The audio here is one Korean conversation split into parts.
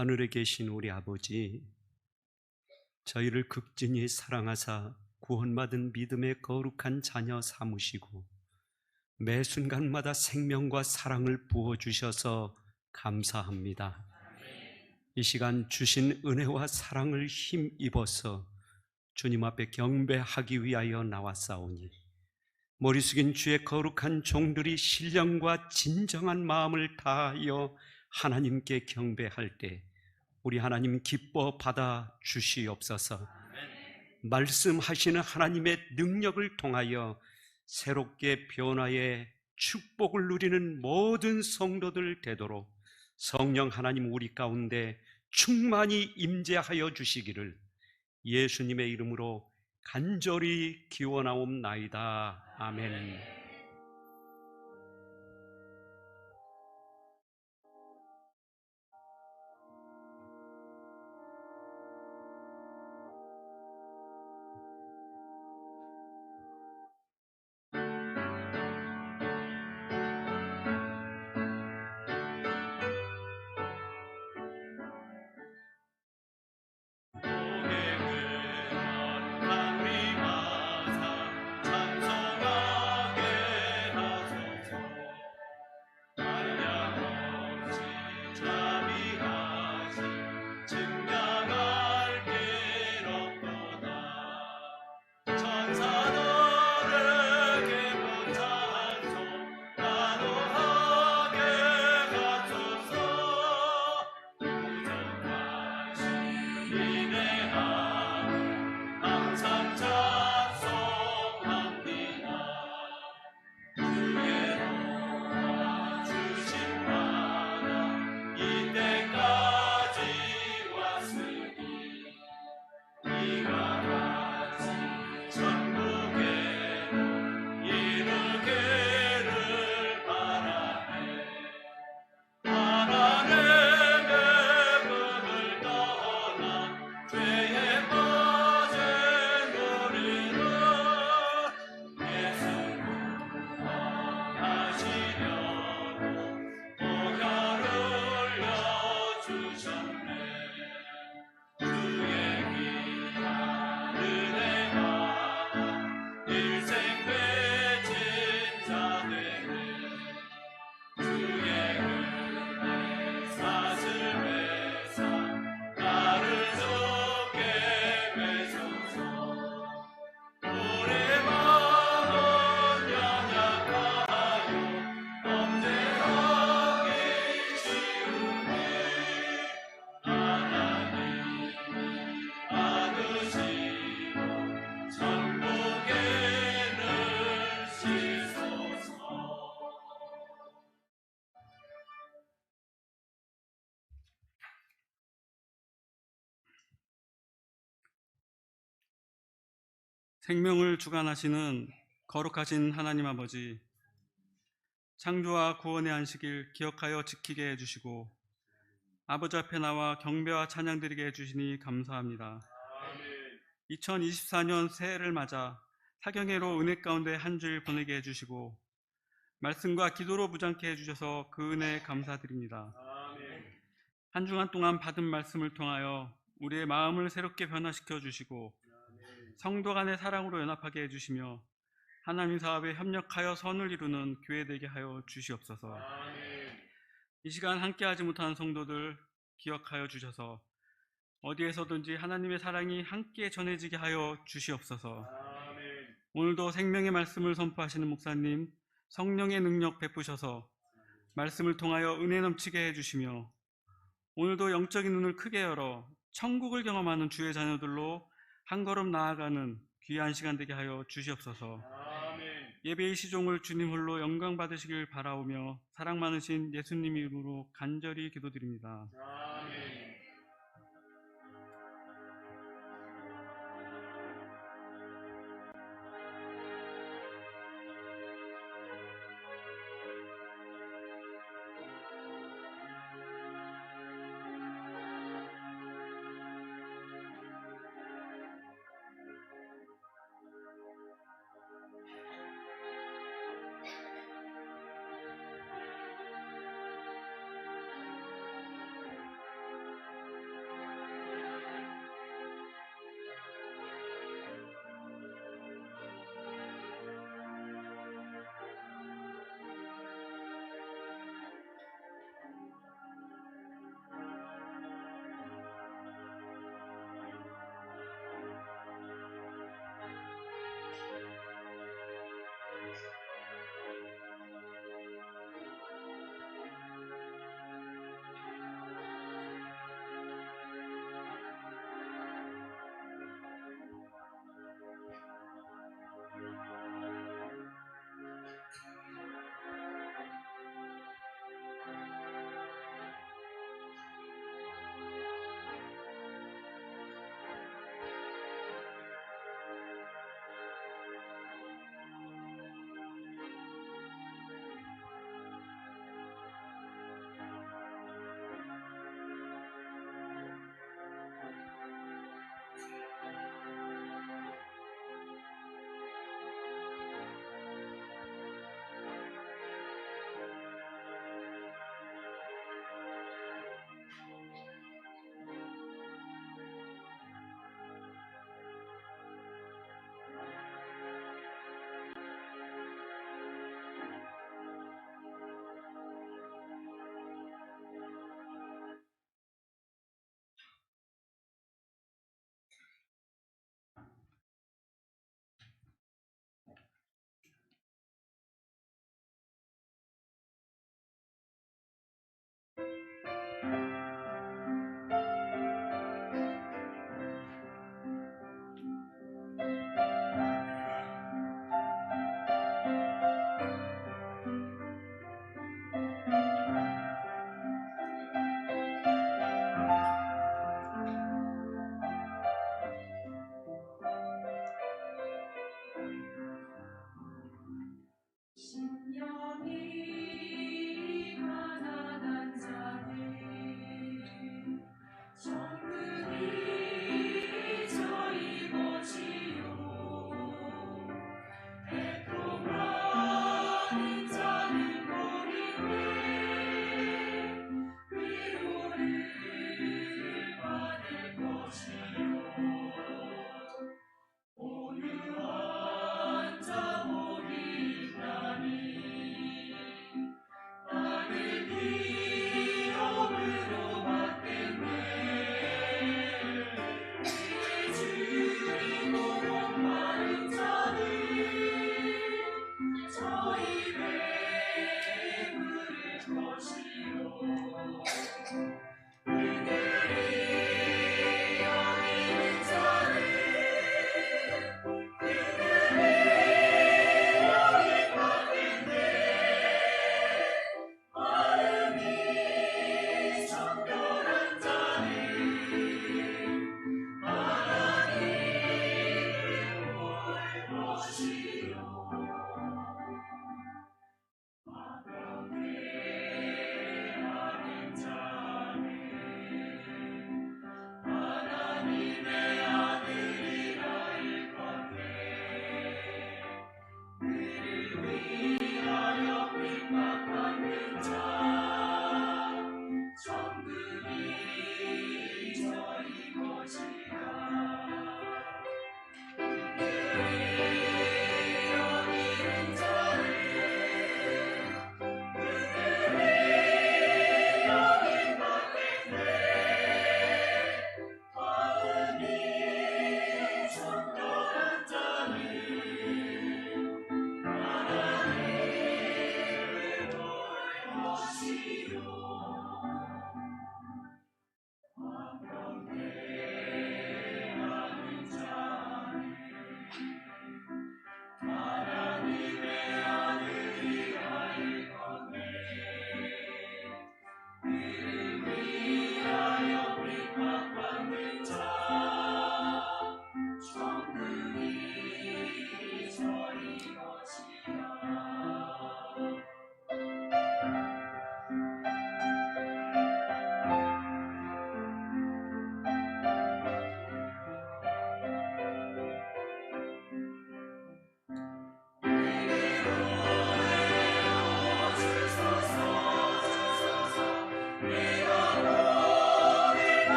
하늘에 계신 우리 아버지, 저희를 극진히 사랑하사 구원받은 믿음의 거룩한 자녀 삼으시고 매 순간마다 생명과 사랑을 부어주셔서 감사합니다. 이 시간 주신 은혜와 사랑을 힘입어서 주님 앞에 경배하기 위하여 나왔사오니 머리 숙인 주의 거룩한 종들이 신령과 진정한 마음을 다하여 하나님께 경배할 때 우리 하나님 기뻐 받아 주시옵소서. 말씀하시는 하나님의 능력을 통하여 새롭게 변화의 축복을 누리는 모든 성도들 되도록 성령 하나님 우리 가운데 충만히 임재하여 주시기를 예수님의 이름으로 간절히 기원하옵나이다. 아멘. 생명을 주관하시는 거룩하신 하나님 아버지, 창조와 구원의 안식일 기억하여 지키게 해주시고 아버지 앞에 나와 경배와 찬양드리게 해주시니 감사합니다. 2024년 새해를 맞아 사경회로 은혜 가운데 한 주일 보내게 해주시고 말씀과 기도로 무장케 해주셔서 그 은혜에 감사드립니다. 한 주간 동안 받은 말씀을 통하여 우리의 마음을 새롭게 변화시켜 주시고 성도 간의 사랑으로 연합하게 해주시며 하나님 사업에 협력하여 선을 이루는 교회 되게 하여 주시옵소서. 이 시간 함께하지 못한 성도들 기억하여 주셔서 어디에서든지 하나님의 사랑이 함께 전해지게 하여 주시옵소서. 오늘도 생명의 말씀을 선포하시는 목사님, 성령의 능력 베푸셔서 말씀을 통하여 은혜 넘치게 해주시며 오늘도 영적인 눈을 크게 열어 천국을 경험하는 주의 자녀들로 한 걸음 나아가는 귀한 시간 되게 하여 주시옵소서. 예배의 시종을 주님 홀로 영광 받으시길 바라오며 사랑 많으신 예수님 이름으로 간절히 기도드립니다.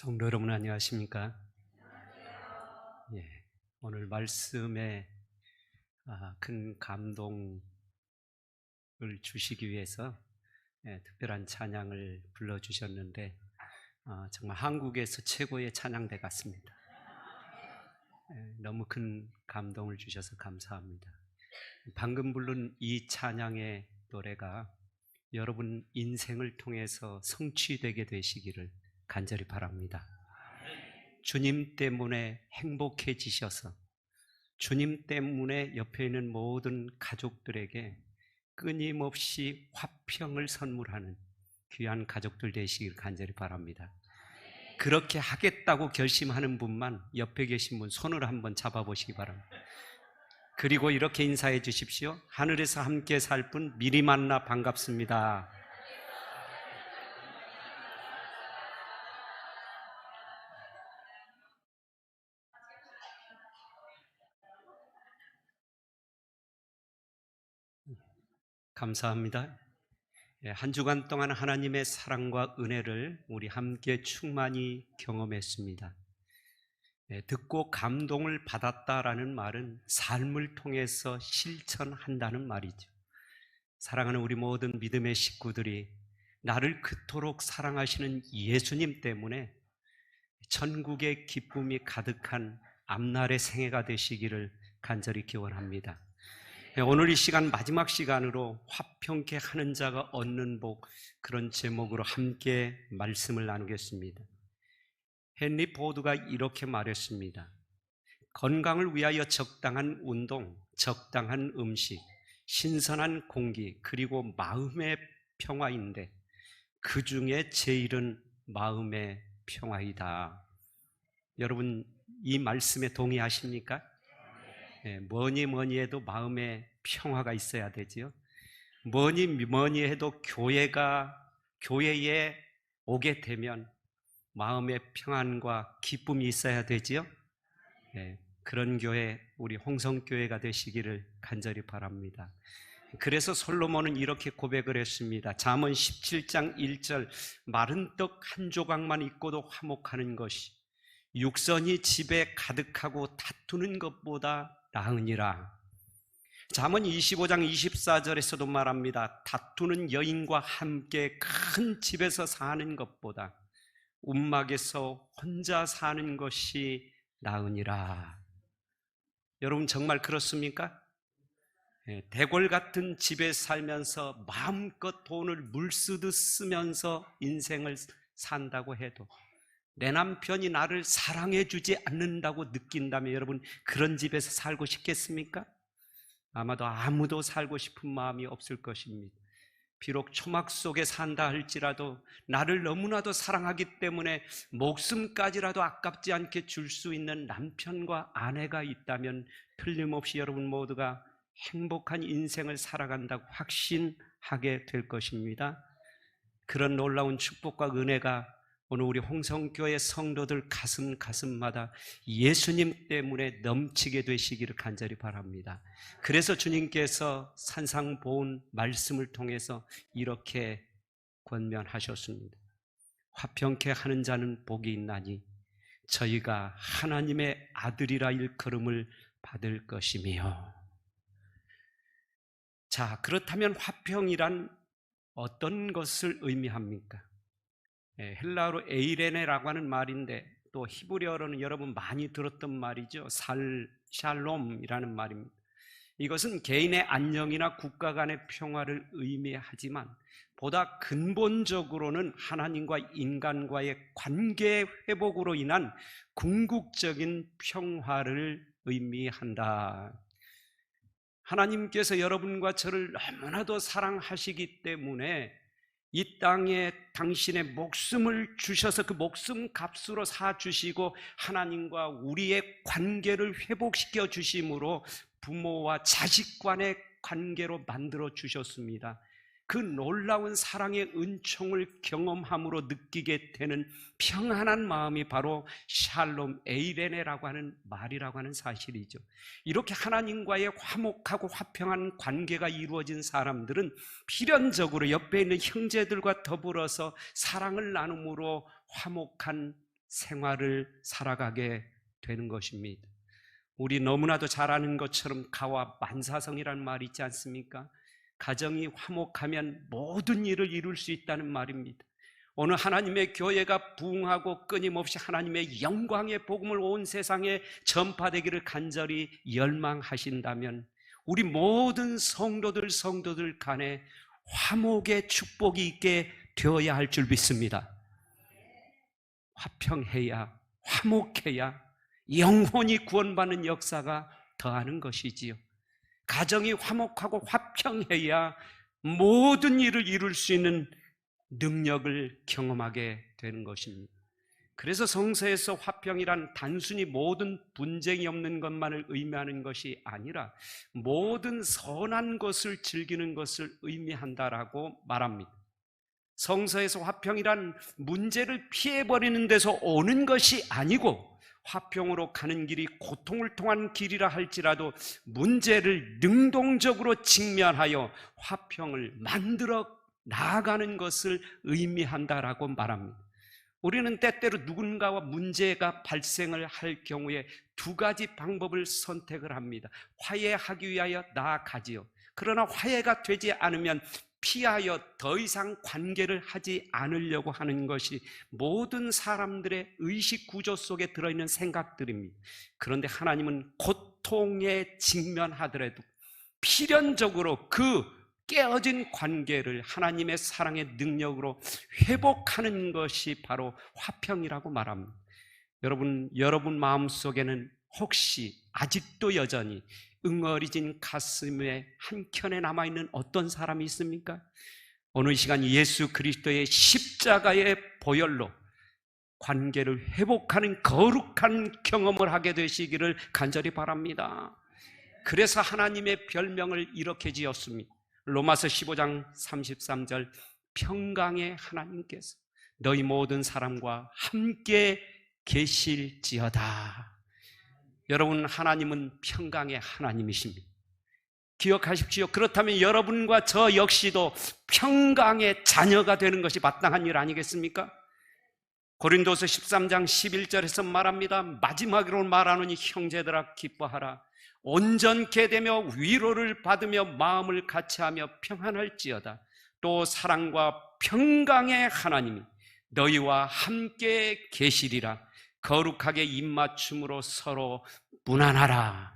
성도 여러분 안녕하십니까? 예, 오늘 말씀에 큰 감동을 주시기 위해서 특별한 찬양을 불러주셨는데 정말 한국에서 최고의 찬양대 같습니다. 너무 큰 감동을 주셔서 감사합니다. 방금 부른 이 찬양의 노래가 여러분 인생을 통해서 성취되게 되시기를 간절히 바랍니다. 주님 때문에 행복해지셔서 주님 때문에 옆에 있는 모든 가족들에게 끊임없이 화평을 선물하는 귀한 가족들 되시길 간절히 바랍니다. 그렇게 하겠다고 결심하는 분만 옆에 계신 분 손을 한번 잡아보시기 바랍니다. 그리고 이렇게 인사해 주십시오. 하늘에서 함께 살 분 미리 만나 반갑습니다. 감사합니다. 한 주간 동안 하나님의 사랑과 은혜를 우리 함께 충만히 경험했습니다. 듣고 감동을 받았다라는 말은 삶을 통해서 실천한다는 말이죠. 사랑하는 우리 모든 믿음의 식구들이 나를 그토록 사랑하시는 예수님 때문에 천국의 기쁨이 가득한 앞날의 생애가 되시기를 간절히 기원합니다. 오늘 이 시간 마지막 시간으로 화평케 하는 자가 얻는 복, 그런 제목으로 함께 말씀을 나누겠습니다. 헨리 포드가 이렇게 말했습니다. 건강을 위하여 적당한 운동, 적당한 음식, 신선한 공기, 그리고 마음의 평화인데 그 중에 제일은 마음의 평화이다. 여러분 이 말씀에 동의하십니까? 뭐니 해도 마음의 평화가 있어야 되지요. 뭐니 해도 교회에 오게 되면 마음의 평안과 기쁨이 있어야 되지요. 그런 교회, 우리 홍성교회가 되시기를 간절히 바랍니다. 그래서 솔로몬은 이렇게 고백을 했습니다. 잠언 17장 1절, 마른 떡 한 조각만 있고도 화목하는 것이 육선이 집에 가득하고 다투는 것보다 나으니라. 잠언 25장 24절에서도 말합니다. 다투는 여인과 함께 큰 집에서 사는 것보다 움막에서 혼자 사는 것이 나으니라. 여러분 정말 그렇습니까? 대궐 같은 집에 살면서 마음껏 돈을 물쓰듯 쓰면서 인생을 산다고 해도 내 남편이 나를 사랑해 주지 않는다고 느낀다면 여러분 그런 집에서 살고 싶겠습니까? 아마도 아무도 살고 싶은 마음이 없을 것입니다. 비록 초막 속에 산다 할지라도 나를 너무나도 사랑하기 때문에 목숨까지라도 아깝지 않게 줄 수 있는 남편과 아내가 있다면 틀림없이 여러분 모두가 행복한 인생을 살아간다고 확신하게 될 것입니다. 그런 놀라운 축복과 은혜가 오늘 우리 홍성교회 성도들 가슴마다 예수님 때문에 넘치게 되시기를 간절히 바랍니다. 그래서 주님께서 산상보훈 말씀을 통해서 이렇게 권면하셨습니다. 화평케 하는 자는 복이 있나니 저희가 하나님의 아들이라 일컬음을 받을 것이며. 자, 그렇다면 화평이란 어떤 것을 의미합니까? 헬라어로 에이레네라고 하는 말인데 또 히브리어로는 여러분 많이 들었던 말이죠. 샬롬이라는 말입니다. 이것은 개인의 안녕이나 국가 간의 평화를 의미하지만 보다 근본적으로는 하나님과 인간과의 관계 회복으로 인한 궁극적인 평화를 의미한다. 하나님께서 여러분과 저를 너무나도 사랑하시기 때문에 이 땅에 당신의 목숨을 주셔서 그 목숨 값으로 사주시고 하나님과 우리의 관계를 회복시켜 주심으로 부모와 자식 간의 관계로 만들어 주셨습니다. 그 놀라운 사랑의 은총을 경험함으로 느끼게 되는 평안한 마음이 바로 샬롬 에이레네라고 하는 말이라고 하는 사실이죠. 이렇게 하나님과의 화목하고 화평한 관계가 이루어진 사람들은 필연적으로 옆에 있는 형제들과 더불어서 사랑을 나눔으로 화목한 생활을 살아가게 되는 것입니다. 우리 너무나도 잘 아는 것처럼 가와 만사성이라는 말이 있지 않습니까? 가정이 화목하면 모든 일을 이룰 수 있다는 말입니다. 오늘 하나님의 교회가 부흥하고 끊임없이 하나님의 영광의 복음을 온 세상에 전파되기를 간절히 열망하신다면 우리 모든 성도들 간에 화목의 축복이 있게 되어야 할 줄 믿습니다. 화평해야, 화목해야 영혼이 구원받는 역사가 더하는 것이지요. 가정이 화목하고 화평해야 모든 일을 이룰 수 있는 능력을 경험하게 되는 것입니다. 그래서 성서에서 화평이란 단순히 모든 분쟁이 없는 것만을 의미하는 것이 아니라 모든 선한 것을 즐기는 것을 의미한다라고 말합니다. 성서에서 화평이란 문제를 피해버리는 데서 오는 것이 아니고 화평으로 가는 길이 고통을 통한 길이라 할지라도 문제를 능동적으로 직면하여 화평을 만들어 나아가는 것을 의미한다라고 말합니다. 우리는 때때로 누군가와 문제가 발생을 할 경우에 두 가지 방법을 선택을 합니다. 화해하기 위하여 나아가지요. 그러나 화해가 되지 않으면 피하여 더 이상 관계를 하지 않으려고 하는 것이 모든 사람들의 의식 구조 속에 들어있는 생각들입니다. 그런데 하나님은 고통에 직면하더라도 필연적으로 그 깨어진 관계를 하나님의 사랑의 능력으로 회복하는 것이 바로 화평이라고 말합니다. 여러분 마음속에는 혹시 아직도 여전히 응어리진 가슴에 한켠에 남아있는 어떤 사람이 있습니까? 오늘 이 시간 예수 그리스도의 십자가의 보혈로 관계를 회복하는 거룩한 경험을 하게 되시기를 간절히 바랍니다. 그래서 하나님의 별명을 이렇게 지었습니다. 로마서 15장 33절 평강의 하나님께서 너희 모든 사람과 함께 계실지어다. 여러분, 하나님은 평강의 하나님이십니다. 기억하십시오. 그렇다면 여러분과 저 역시도 평강의 자녀가 되는 것이 마땅한 일 아니겠습니까? 고린도서 13장 11절에서 말합니다. 마지막으로 말하노니 형제들아 기뻐하라. 온전케 되며 위로를 받으며 마음을 같이하며 평안할지어다. 또 사랑과 평강의 하나님이 너희와 함께 계시리라. 거룩하게 입맞춤으로 서로 무난하라.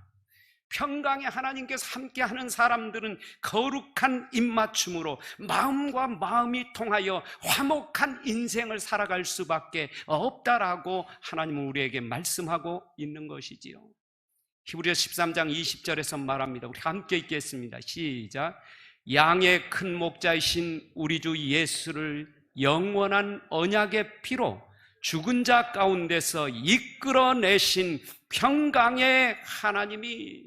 평강의 하나님께서 함께하는 사람들은 거룩한 입맞춤으로 마음과 마음이 통하여 화목한 인생을 살아갈 수밖에 없다라고 하나님은 우리에게 말씀하고 있는 것이지요. 히브리서 13장 20절에서 말합니다. 우리 함께 읽겠습니다. 시작. 양의 큰 목자이신 우리 주 예수를 영원한 언약의 피로 죽은 자 가운데서 이끌어내신 평강의 하나님이,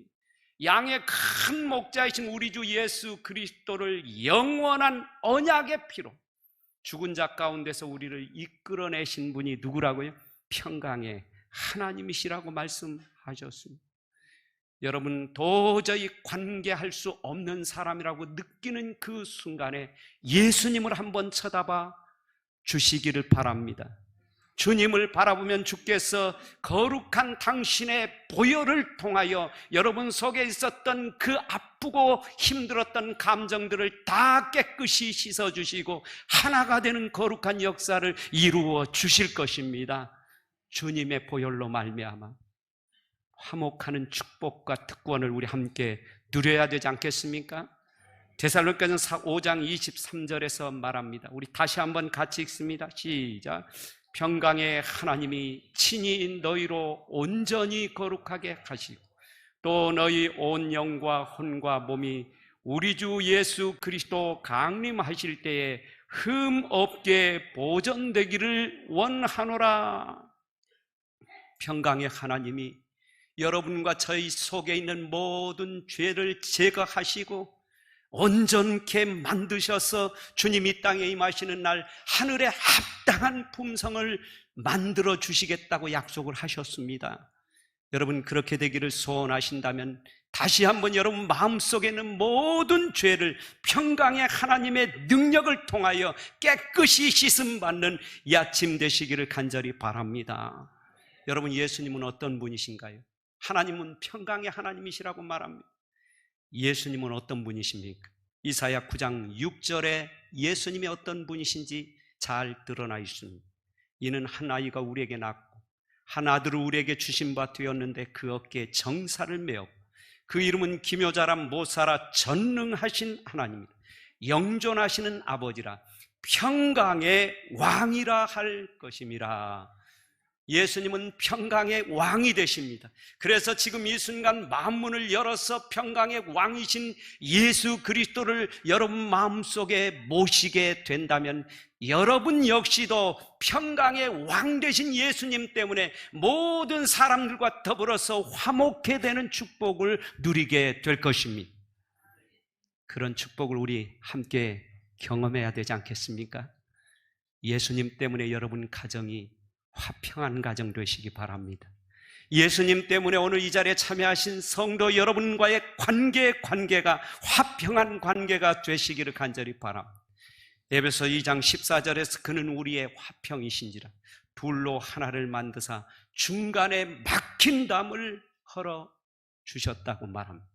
양의 큰 목자이신 우리 주 예수 그리스도를 영원한 언약의 피로 죽은 자 가운데서 우리를 이끌어내신 분이 누구라고요? 평강의 하나님이시라고 말씀하셨습니다. 여러분, 도저히 관계할 수 없는 사람이라고 느끼는 그 순간에 예수님을 한번 쳐다봐 주시기를 바랍니다. 주님을 바라보면 주께서 거룩한 당신의 보혈을 통하여 여러분 속에 있었던 그 아프고 힘들었던 감정들을 다 깨끗이 씻어주시고 하나가 되는 거룩한 역사를 이루어 주실 것입니다. 주님의 보혈로 말미암아 화목하는 축복과 특권을 우리 함께 누려야 되지 않겠습니까? 데살로니가전서 5장 23절에서 말합니다. 우리 다시 한번 같이 읽습니다. 시작. 평강의 하나님이 친히 너희로 온전히 거룩하게 하시고 또 너희 온 영과 혼과 몸이 우리 주 예수 그리스도 강림하실 때에 흠 없게 보존되기를 원하노라. 평강의 하나님이 여러분과 저희 속에 있는 모든 죄를 제거하시고 온전케 만드셔서 주님이 이 땅에 임하시는 날 하늘에 합당한 품성을 만들어 주시겠다고 약속을 하셨습니다. 여러분, 그렇게 되기를 소원하신다면 다시 한번 여러분 마음속에 있는 모든 죄를 평강의 하나님의 능력을 통하여 깨끗이 씻음받는 이 아침 되시기를 간절히 바랍니다. 여러분, 예수님은 어떤 분이신가요? 하나님은 평강의 하나님이시라고 말합니다. 예수님은 어떤 분이십니까? 이사야 9장 6절에 예수님이 어떤 분이신지 잘 드러나 있습니다. 이는 한 아이가 우리에게 낳고 한 아들을 우리에게 주신 바 되었는데 그 어깨에 정사를 메었고 그 이름은 기묘자라 모사라 전능하신 하나님이라 영존하시는 아버지라 평강의 왕이라 할 것임이라. 예수님은 평강의 왕이 되십니다. 그래서 지금 이 순간 만문을 열어서 평강의 왕이신 예수 그리스도를 여러분 마음속에 모시게 된다면 여러분 역시도 평강의 왕 되신 예수님 때문에 모든 사람들과 더불어서 화목해 되는 축복을 누리게 될 것입니다. 그런 축복을 우리 함께 경험해야 되지 않겠습니까? 예수님 때문에 여러분 가정이 화평한 가정 되시기 바랍니다. 예수님 때문에 오늘 이 자리에 참여하신 성도 여러분과의 관계가 화평한 관계가 되시기를 간절히 바랍니다. 에베소 2장 14절에서 그는 우리의 화평이신지라 둘로 하나를 만드사 중간에 막힌 담을 헐어주셨다고 말합니다.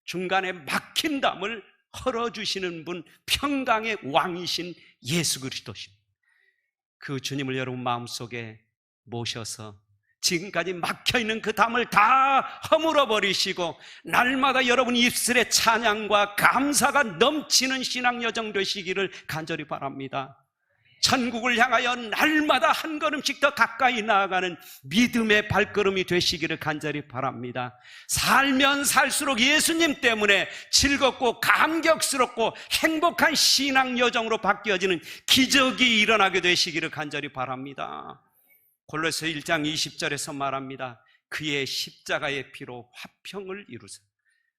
중간에 막힌 담을 헐어주시는 분, 평강의 왕이신 예수 그리스도십니다. 그 주님을 여러분 마음속에 모셔서 지금까지 막혀있는 그 담을 다 허물어 버리시고 날마다 여러분 입술에 찬양과 감사가 넘치는 신앙 여정 되시기를 간절히 바랍니다. 천국을 향하여 날마다 한 걸음씩 더 가까이 나아가는 믿음의 발걸음이 되시기를 간절히 바랍니다. 살면 살수록 예수님 때문에 즐겁고 감격스럽고 행복한 신앙 여정으로 바뀌어지는 기적이 일어나게 되시기를 간절히 바랍니다. 골로새 1장 20절에서 말합니다. 그의 십자가의 피로 화평을 이루사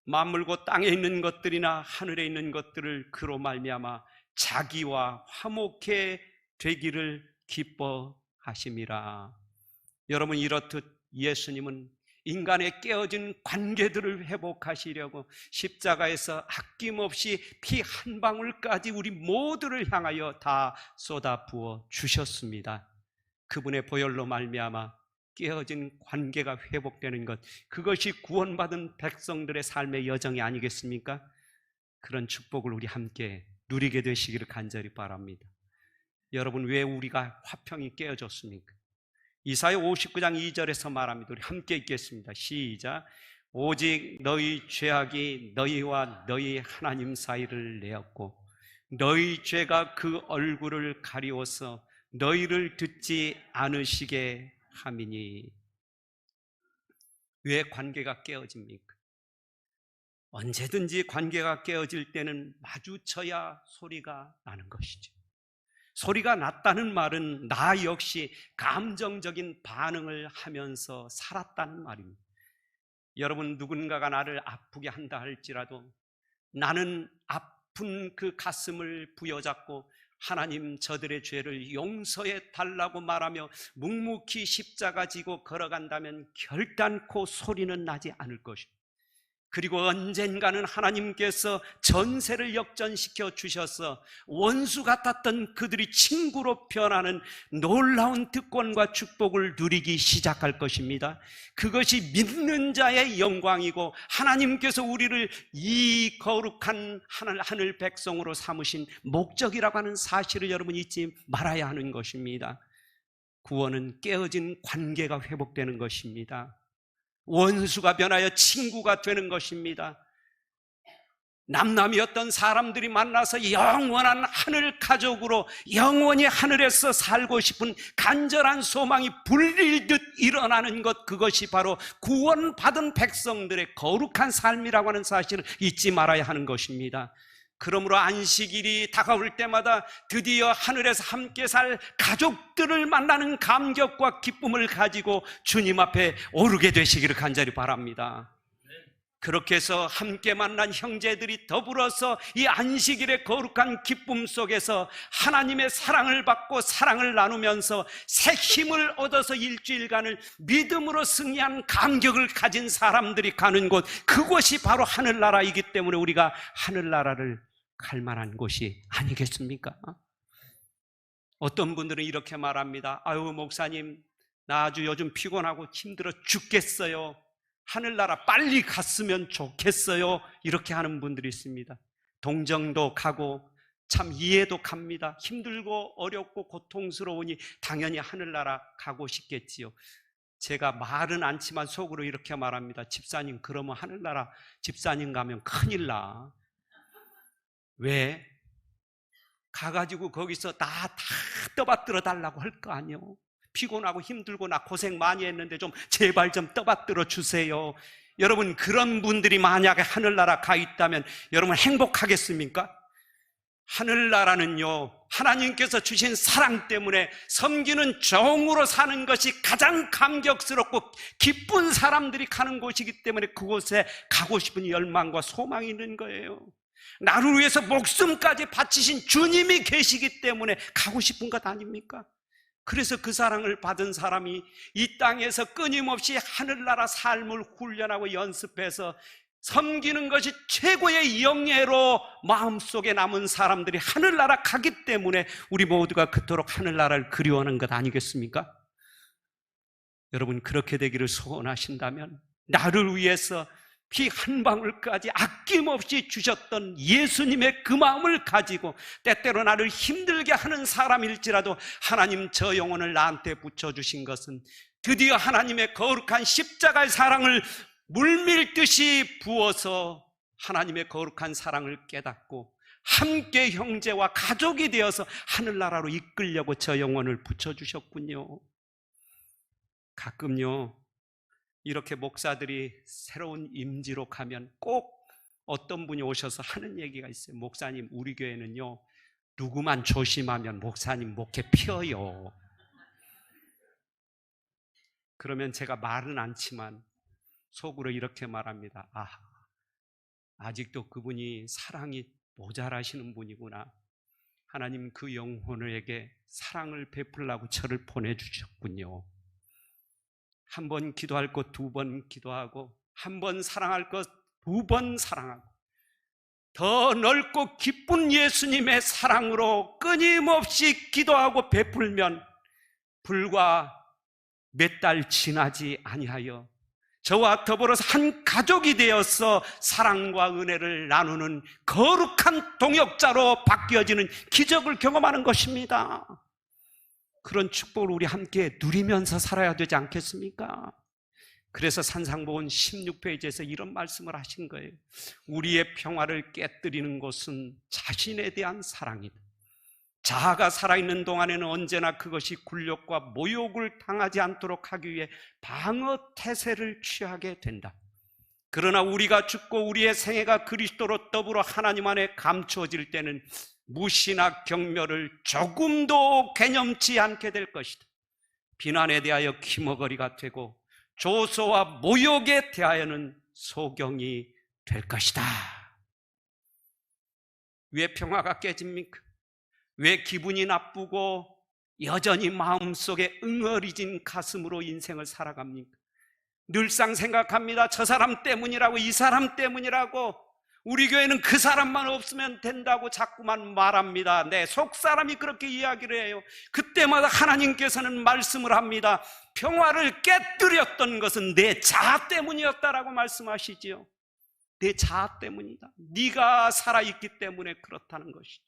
만물고 땅에 있는 것들이나 하늘에 있는 것들을 그로 말미암아 자기와 화목해 되기를 기뻐하심이라. 여러분, 이렇듯 예수님은 인간의 깨어진 관계들을 회복하시려고 십자가에서 아낌없이 피 한 방울까지 우리 모두를 향하여 다 쏟아 부어 주셨습니다. 그분의 보혈로 말미암아 깨어진 관계가 회복되는 것, 그것이 구원받은 백성들의 삶의 여정이 아니겠습니까? 그런 축복을 우리 함께 누리게 되시기를 간절히 바랍니다. 여러분, 왜 우리가 화평이 깨어졌습니까? 이사야 59장 2절에서 말합니다. 우리 함께 읽겠습니다. 시작. 오직 너희 죄악이 너희와 너희 하나님 사이를 내었고 너희 죄가 그 얼굴을 가리워서 너희를 듣지 않으시게 함이니. 왜 관계가 깨어집니까? 언제든지 관계가 깨어질 때는 마주쳐야 소리가 나는 것이죠. 소리가 났다는 말은 나 역시 감정적인 반응을 하면서 살았다는 말입니다. 여러분, 누군가가 나를 아프게 한다 할지라도 나는 아픈 그 가슴을 부여잡고 하나님, 저들의 죄를 용서해 달라고 말하며 묵묵히 십자가 지고 걸어간다면 결단코 소리는 나지 않을 것입니다. 그리고 언젠가는 하나님께서 전세를 역전시켜 주셔서 원수 같았던 그들이 친구로 변하는 놀라운 특권과 축복을 누리기 시작할 것입니다. 그것이 믿는 자의 영광이고 하나님께서 우리를 이 거룩한 하늘 백성으로 삼으신 목적이라고 하는 사실을 여러분 잊지 말아야 하는 것입니다. 구원은 깨어진 관계가 회복되는 것입니다. 원수가 변하여 친구가 되는 것입니다. 남남이었던 사람들이 만나서 영원한 하늘 가족으로 영원히 하늘에서 살고 싶은 간절한 소망이 불릴듯 일어나는 것, 그것이 바로 구원받은 백성들의 거룩한 삶이라고 하는 사실을 잊지 말아야 하는 것입니다. 그러므로 안식일이 다가올 때마다 드디어 하늘에서 함께 살 가족들을 만나는 감격과 기쁨을 가지고 주님 앞에 오르게 되시기를 간절히 바랍니다. 그렇게 해서 함께 만난 형제들이 더불어서 이 안식일의 거룩한 기쁨 속에서 하나님의 사랑을 받고 사랑을 나누면서 새 힘을 얻어서 일주일간을 믿음으로 승리한 감격을 가진 사람들이 가는 곳, 그곳이 바로 하늘나라이기 때문에 우리가 하늘나라를 갈 만한 곳이 아니겠습니까? 어떤 분들은 이렇게 말합니다. 아유, 목사님, 나 아주 요즘 피곤하고 힘들어 죽겠어요. 하늘나라 빨리 갔으면 좋겠어요. 이렇게 하는 분들이 있습니다. 동정도 가고 참 이해도 갑니다. 힘들고 어렵고 고통스러우니 당연히 하늘나라 가고 싶겠지요. 제가 말은 않지만 속으로 이렇게 말합니다. 집사님, 그러면 하늘나라 집사님 가면 큰일 나. 왜? 가가지고 거기서 다 떠받들어 달라고 할 거 아니요. 피곤하고 힘들고 나 고생 많이 했는데 좀 제발 좀 떠받들어 주세요. 여러분, 그런 분들이 만약에 하늘나라 가 있다면 여러분 행복하겠습니까? 하늘나라는요, 하나님께서 주신 사랑 때문에 섬기는 종으로 사는 것이 가장 감격스럽고 기쁜 사람들이 가는 곳이기 때문에 그곳에 가고 싶은 열망과 소망이 있는 거예요. 나를 위해서 목숨까지 바치신 주님이 계시기 때문에 가고 싶은 것 아닙니까? 그래서 그 사랑을 받은 사람이 이 땅에서 끊임없이 하늘나라 삶을 훈련하고 연습해서 섬기는 것이 최고의 영예로 마음속에 남은 사람들이 하늘나라 가기 때문에 우리 모두가 그토록 하늘나라를 그리워하는 것 아니겠습니까? 여러분, 그렇게 되기를 소원하신다면 나를 위해서 피 한 방울까지 아낌없이 주셨던 예수님의 그 마음을 가지고 때때로 나를 힘들게 하는 사람일지라도 하나님, 저 영혼을 나한테 붙여주신 것은 드디어 하나님의 거룩한 십자가의 사랑을 물밀듯이 부어서 하나님의 거룩한 사랑을 깨닫고 함께 형제와 가족이 되어서 하늘나라로 이끌려고 저 영혼을 붙여주셨군요. 가끔요, 이렇게 목사들이 새로운 임지로 가면 꼭 어떤 분이 오셔서 하는 얘기가 있어요. 목사님, 우리 교회는요, 누구만 조심하면 목사님 목회 펴요. 그러면 제가 말은 않지만 속으로 이렇게 말합니다. 아, 아직도 그분이 사랑이 모자라시는 분이구나. 하나님, 그 영혼에게 사랑을 베풀라고 저를 보내주셨군요. 한 번 기도할 것 두 번 기도하고, 한 번 사랑할 것 두 번 사랑하고, 더 넓고 기쁜 예수님의 사랑으로 끊임없이 기도하고 베풀면 불과 몇 달 지나지 아니하여 저와 더불어서 한 가족이 되어서 사랑과 은혜를 나누는 거룩한 동역자로 바뀌어지는 기적을 경험하는 것입니다. 그런 축복을 우리 함께 누리면서 살아야 되지 않겠습니까? 그래서 산상보훈 16페이지에서 이런 말씀을 하신 거예요. 우리의 평화를 깨뜨리는 것은 자신에 대한 사랑이다. 자아가 살아있는 동안에는 언제나 그것이 굴욕과 모욕을 당하지 않도록 하기 위해 방어 태세를 취하게 된다. 그러나 우리가 죽고 우리의 생애가 그리스도로 더불어 하나님 안에 감추어질 때는 무시나 경멸을 조금도 개념치 않게 될 것이다. 비난에 대하여 기머거리가 되고 조소와 모욕에 대하여는 소경이 될 것이다. 왜 평화가 깨집니까? 왜 기분이 나쁘고 여전히 마음속에 응어리진 가슴으로 인생을 살아갑니까? 늘상 생각합니다. 저 사람 때문이라고, 이 사람 때문이라고, 우리 교회는 그 사람만 없으면 된다고 자꾸만 말합니다. 내 속사람이 그렇게 이야기를 해요. 그때마다 하나님께서는 말씀을 합니다. 평화를 깨뜨렸던 것은 내 자아 때문이었다라고 말씀하시지요. 내 자아 때문이다. 네가 살아있기 때문에 그렇다는 것이죠.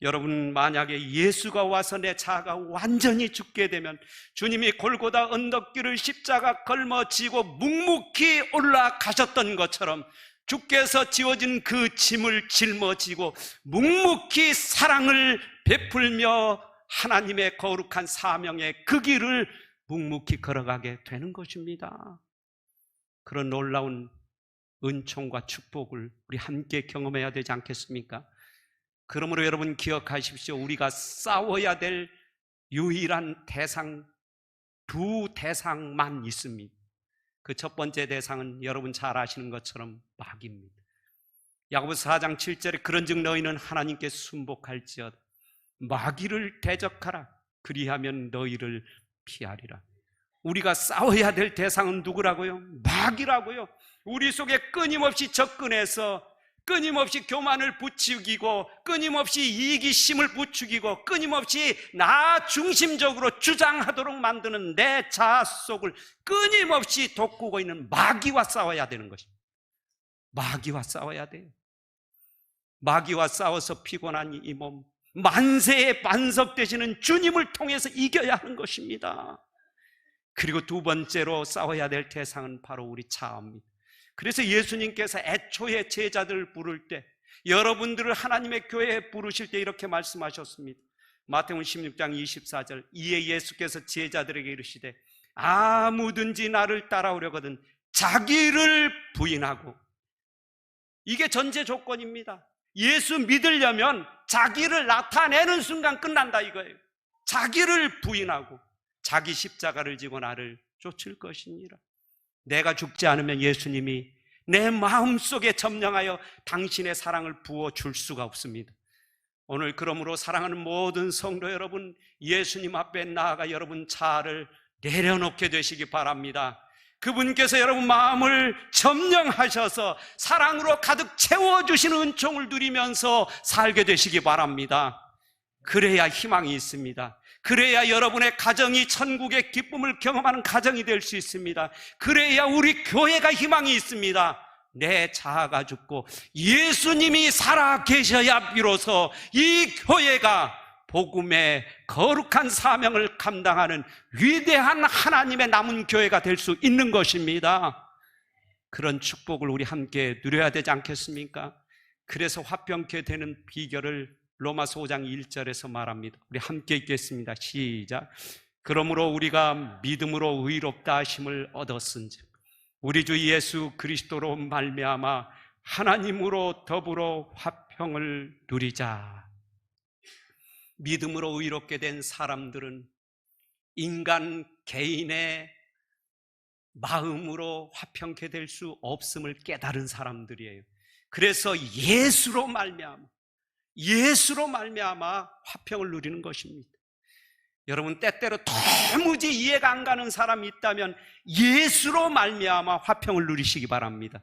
여러분, 만약에 예수가 와서 내 자아가 완전히 죽게 되면 주님이 골고다 언덕길을 십자가 걸머지고 묵묵히 올라가셨던 것처럼 주께서 지어진 그 짐을 짊어지고 묵묵히 사랑을 베풀며 하나님의 거룩한 사명의 그 길을 묵묵히 걸어가게 되는 것입니다. 그런 놀라운 은총과 축복을 우리 함께 경험해야 되지 않겠습니까? 그러므로 여러분 기억하십시오. 우리가 싸워야 될 유일한 대상, 두 대상만 있습니다. 그 첫 번째 대상은 여러분 잘 아시는 것처럼 마귀입니다. 야고보서 4장 7절에 그런즉 너희는 하나님께 순복할지어다 마귀를 대적하라 그리하면 너희를 피하리라. 우리가 싸워야 될 대상은 누구라고요? 마귀라고요. 우리 속에 끊임없이 접근해서 끊임없이 교만을 부추기고 끊임없이 이기심을 부추기고 끊임없이 나 중심적으로 주장하도록 만드는 내 자아 속을 끊임없이 돋구고 있는 마귀와 싸워야 되는 것입니다. 마귀와 싸워야 돼요. 마귀와 싸워서 피곤한 이 몸, 만세의 반석 되시는 주님을 통해서 이겨야 하는 것입니다. 그리고 두 번째로 싸워야 될 대상은 바로 우리 자아입니다. 그래서 예수님께서 애초에 제자들을 부를 때, 여러분들을 하나님의 교회에 부르실 때 이렇게 말씀하셨습니다. 마태복음 16장 24절, 이에 예수께서 제자들에게 이르시되 아무든지 나를 따라오려거든 자기를 부인하고, 이게 전제 조건입니다. 예수 믿으려면 자기를 나타내는 순간 끝난다 이거예요. 자기를 부인하고 자기 십자가를 지고 나를 쫓을 것이니라. 내가 죽지 않으면 예수님이 내 마음속에 점령하여 당신의 사랑을 부어줄 수가 없습니다. 오늘 그러므로 사랑하는 모든 성도 여러분, 예수님 앞에 나아가 여러분 자아를 내려놓게 되시기 바랍니다. 그분께서 여러분 마음을 점령하셔서 사랑으로 가득 채워주시는 은총을 누리면서 살게 되시기 바랍니다. 그래야 희망이 있습니다. 그래야 여러분의 가정이 천국의 기쁨을 경험하는 가정이 될 수 있습니다. 그래야 우리 교회가 희망이 있습니다. 내 자아가 죽고 예수님이 살아 계셔야 비로소 이 교회가 복음의 거룩한 사명을 감당하는 위대한 하나님의 남은 교회가 될 수 있는 것입니다. 그런 축복을 우리 함께 누려야 되지 않겠습니까? 그래서 화평케 되는 비결을 로마서 5장 1절에서 말합니다. 우리 함께 읽겠습니다. 시작. 그러므로 우리가 믿음으로 의롭다 하심을 얻었은즉 우리 주 예수 그리스도로 말미암아 하나님으로 더불어 화평을 누리자. 믿음으로 의롭게 된 사람들은 인간 개인의 마음으로 화평케 될 수 없음을 깨달은 사람들이에요. 그래서 예수로 말미암아 화평을 누리는 것입니다. 여러분 때때로 도무지 이해가 안 가는 사람이 있다면 예수로 말미암아 화평을 누리시기 바랍니다.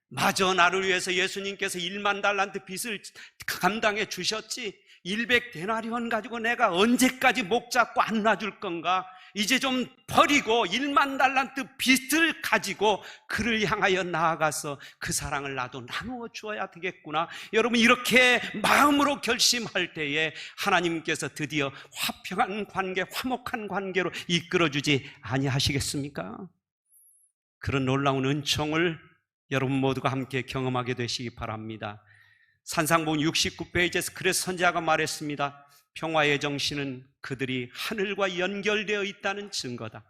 마저 나를 위해서 예수님께서 1만 달란트 빚을 감당해 주셨지 100데나리온 가지고 내가 언제까지 목 잡고 안 놔줄 건가? 이제 좀 버리고 1만 달란트 빚을 가지고 그를 향하여 나아가서 그 사랑을 나도 나누어 주어야 되겠구나. 여러분 이렇게 마음으로 결심할 때에 하나님께서 드디어 화평한 관계, 화목한 관계로 이끌어주지 아니하시겠습니까? 그런 놀라운 은총을 여러분 모두가 함께 경험하게 되시기 바랍니다. 산상본 69페이지에서 그래서 선지자가 말했습니다. 평화의 정신은 그들이 하늘과 연결되어 있다는 증거다.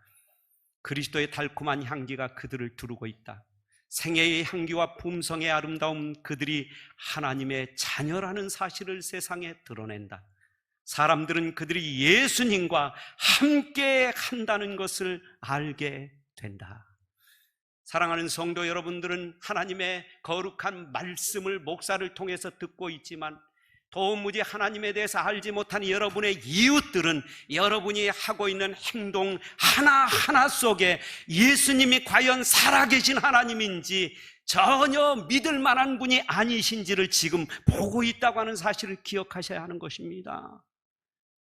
그리스도의 달콤한 향기가 그들을 두르고 있다. 생애의 향기와 품성의 아름다움, 그들이 하나님의 자녀라는 사실을 세상에 드러낸다. 사람들은 그들이 예수님과 함께 한다는 것을 알게 된다. 사랑하는 성도 여러분들은 하나님의 거룩한 말씀을 목사를 통해서 듣고 있지만 도무지 하나님에 대해서 알지 못한 여러분의 이웃들은 여러분이 하고 있는 행동 하나하나 속에 예수님이 과연 살아계신 하나님인지 전혀 믿을 만한 분이 아니신지를 지금 보고 있다고 하는 사실을 기억하셔야 하는 것입니다.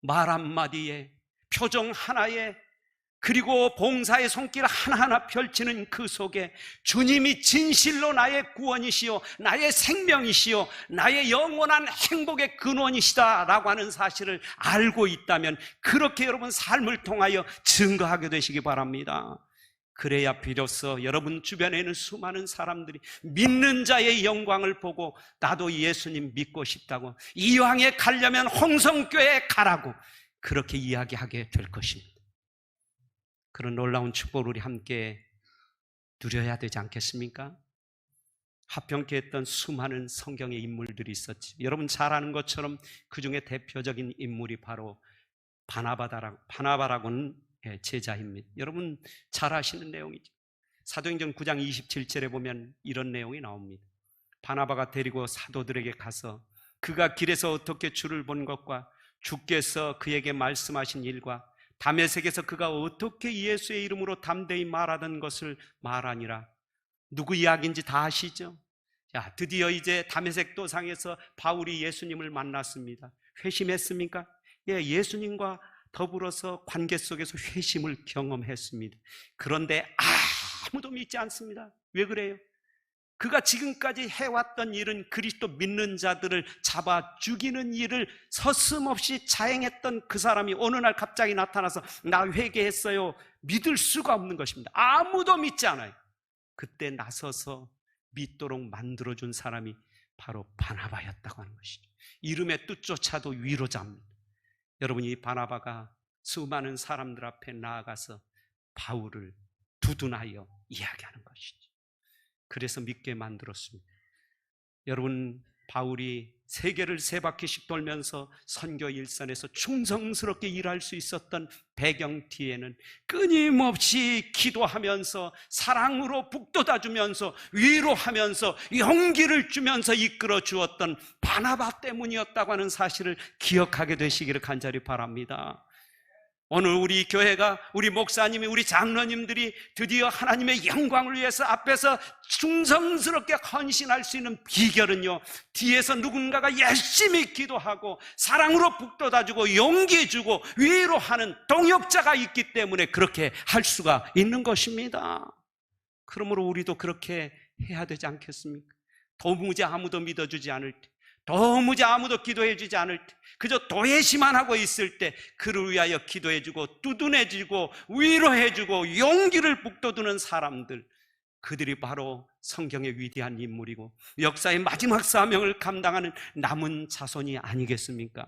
말 한마디에, 표정 하나에, 그리고 봉사의 손길 하나하나 펼치는 그 속에 주님이 진실로 나의 구원이시요 나의 생명이시요 나의 영원한 행복의 근원이시다라고 하는 사실을 알고 있다면 그렇게 여러분 삶을 통하여 증거하게 되시기 바랍니다. 그래야 비로소 여러분 주변에 있는 수많은 사람들이 믿는 자의 영광을 보고 나도 예수님 믿고 싶다고, 이왕에 가려면 홍성교회에 가라고 그렇게 이야기하게 될 것입니다. 그런 놀라운 축복을 우리 함께 누려야 되지 않겠습니까? 화평케 했던 수많은 성경의 인물들이 있었지. 여러분 잘 아는 것처럼 그 중에 대표적인 인물이 바로 바나바라고는 제자입니다. 여러분 잘 아시는 내용이죠. 사도행전 9장 27절에 보면 이런 내용이 나옵니다. 바나바가 데리고 사도들에게 가서 그가 길에서 어떻게 주를 본 것과 주께서 그에게 말씀하신 일과 다메섹에서 그가 어떻게 예수의 이름으로 담대히 말하던 것을 말하니라. 누구 이야기인지 다 아시죠? 자, 드디어 이제 다메섹 도상에서 바울이 예수님을 만났습니다. 회심했습니까? 예, 예수님과 더불어서 관계 속에서 회심을 경험했습니다. 그런데 아무도 믿지 않습니다. 왜 그래요? 그가 지금까지 해왔던 일은 그리스도 믿는 자들을 잡아 죽이는 일을 서슴없이 자행했던 그 사람이 어느 날 갑자기 나타나서 나 회개했어요. 믿을 수가 없는 것입니다. 아무도 믿지 않아요. 그때 나서서 믿도록 만들어준 사람이 바로 바나바였다고 하는 것이죠. 이름의 뜻조차도 위로자입니다. 여러분, 이 바나바가 수많은 사람들 앞에 나아가서 바울을 두둔하여 이야기하는 것이죠. 그래서 믿게 만들었습니다. 여러분, 바울이 세계를 3바퀴씩 돌면서 선교 일선에서 충성스럽게 일할 수 있었던 배경 뒤에는 끊임없이 기도하면서 사랑으로 북돋아주면서 위로하면서 용기를 주면서 이끌어 주었던 바나바 때문이었다고 하는 사실을 기억하게 되시기를 간절히 바랍니다. 오늘 우리 교회가, 우리 목사님이, 우리 장로님들이 드디어 하나님의 영광을 위해서 앞에서 충성스럽게 헌신할 수 있는 비결은요, 뒤에서 누군가가 열심히 기도하고 사랑으로 북돋아주고 용기 주고 위로하는 동역자가 있기 때문에 그렇게 할 수가 있는 것입니다. 그러므로 우리도 그렇게 해야 되지 않겠습니까? 도무지 아무도 믿어주지 않을 때, 도무지 아무도 기도해주지 않을 때, 그저 도외시만 하고 있을 때 그를 위하여 기도해주고 두둔해주고 위로해주고 용기를 북돋우는 사람들, 그들이 바로 성경의 위대한 인물이고 역사의 마지막 사명을 감당하는 남은 자손이 아니겠습니까?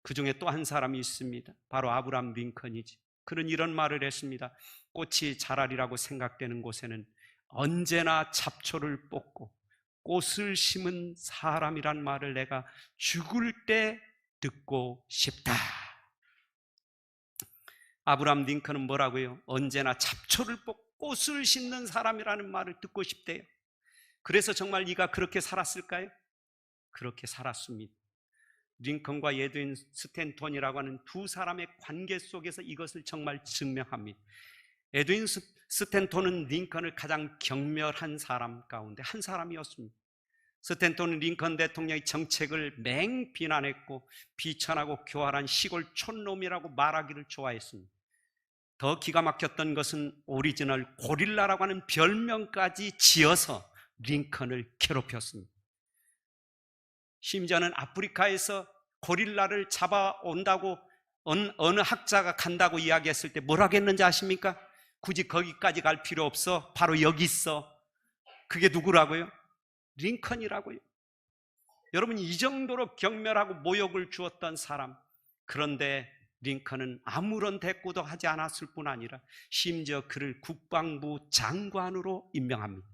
그 중에 또 한 사람이 있습니다. 바로 아브라함 링컨이지. 그는 이런 말을 했습니다. 꽃이 자라리라고 생각되는 곳에는 언제나 잡초를 뽑고 꽃을 심은 사람이란 말을 내가 죽을 때 듣고 싶다. 아브라함 링컨은 뭐라고요? 언제나 잡초를 뽑고 꽃을 심는 사람이라는 말을 듣고 싶대요. 그래서 정말 네가 그렇게 살았을까요? 그렇게 살았습니다. 링컨과 에드윈 스탠톤이라고 하는 두 사람의 관계 속에서 이것을 정말 증명합니다. 에드윈 스탠톤은 링컨을 가장 경멸한 사람 가운데 한 사람이었습니다. 스탠톤은 링컨 대통령의 정책을 맹비난했고 비천하고 교활한 시골 촌놈이라고 말하기를 좋아했습니다. 더 기가 막혔던 것은 오리지널 고릴라라고 하는 별명까지 지어서 링컨을 괴롭혔습니다. 심지어는 아프리카에서 고릴라를 잡아온다고 어느 학자가 간다고 이야기했을 때 뭐라고 했는지 아십니까? 굳이 거기까지 갈 필요 없어. 바로 여기 있어. 그게 누구라고요? 링컨이라고요. 여러분, 이 정도로 경멸하고 모욕을 주었던 사람, 그런데 링컨은 아무런 대꾸도 하지 않았을 뿐 아니라 심지어 그를 국방부 장관으로 임명합니다.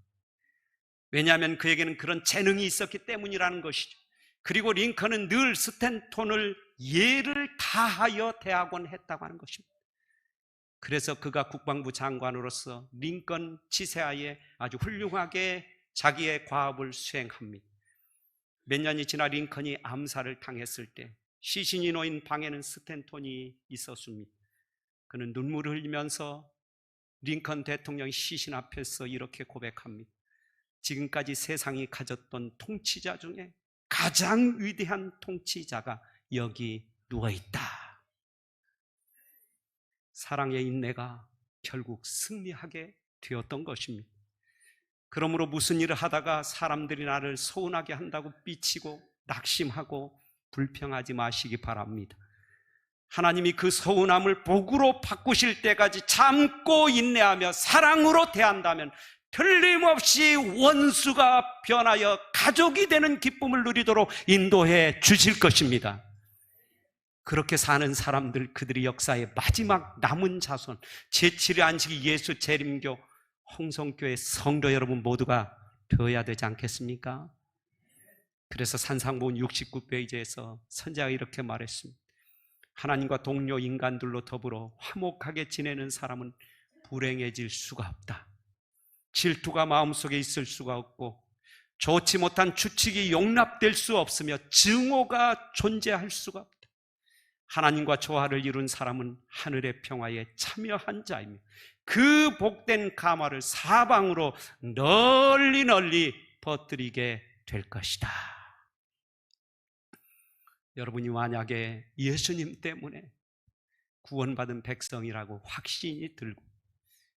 왜냐하면 그에게는 그런 재능이 있었기 때문이라는 것이죠. 그리고 링컨은 늘 스탠톤을 예를 다하여 대학원했다고 하는 것입니다. 그래서 그가 국방부 장관으로서 링컨 치세하에 아주 훌륭하게 자기의 과업을 수행합니다. 몇 년이 지나 링컨이 암살을 당했을 때 시신이 놓인 방에는 스탠톤이 있었습니다. 그는 눈물을 흘리면서 링컨 대통령의 시신 앞에서 이렇게 고백합니다. 지금까지 세상이 가졌던 통치자 중에 가장 위대한 통치자가 여기 누워있다. 사랑의 인내가 결국 승리하게 되었던 것입니다. 그러므로 무슨 일을 하다가 사람들이 나를 서운하게 한다고 삐치고 낙심하고 불평하지 마시기 바랍니다. 하나님이 그 서운함을 복으로 바꾸실 때까지 참고 인내하며 사랑으로 대한다면 틀림없이 원수가 변하여 가족이 되는 기쁨을 누리도록 인도해 주실 것입니다. 그렇게 사는 사람들, 그들이 역사의 마지막 남은 자손, 제7의 안식이 예수 재림교 홍성교회 성도 여러분 모두가 되어야 되지 않겠습니까? 그래서 산상보훈 69페이지에서 선지자가 이렇게 말했습니다. 하나님과 동료 인간들로 더불어 화목하게 지내는 사람은 불행해질 수가 없다. 질투가 마음속에 있을 수가 없고 좋지 못한 추측이 용납될 수 없으며 증오가 존재할 수가 없다. 하나님과 조화를 이룬 사람은 하늘의 평화에 참여한 자이며 그 복된 감화를 사방으로 널리 널리 퍼뜨리게 될 것이다. 여러분이 만약에 예수님 때문에 구원받은 백성이라고 확신이 들고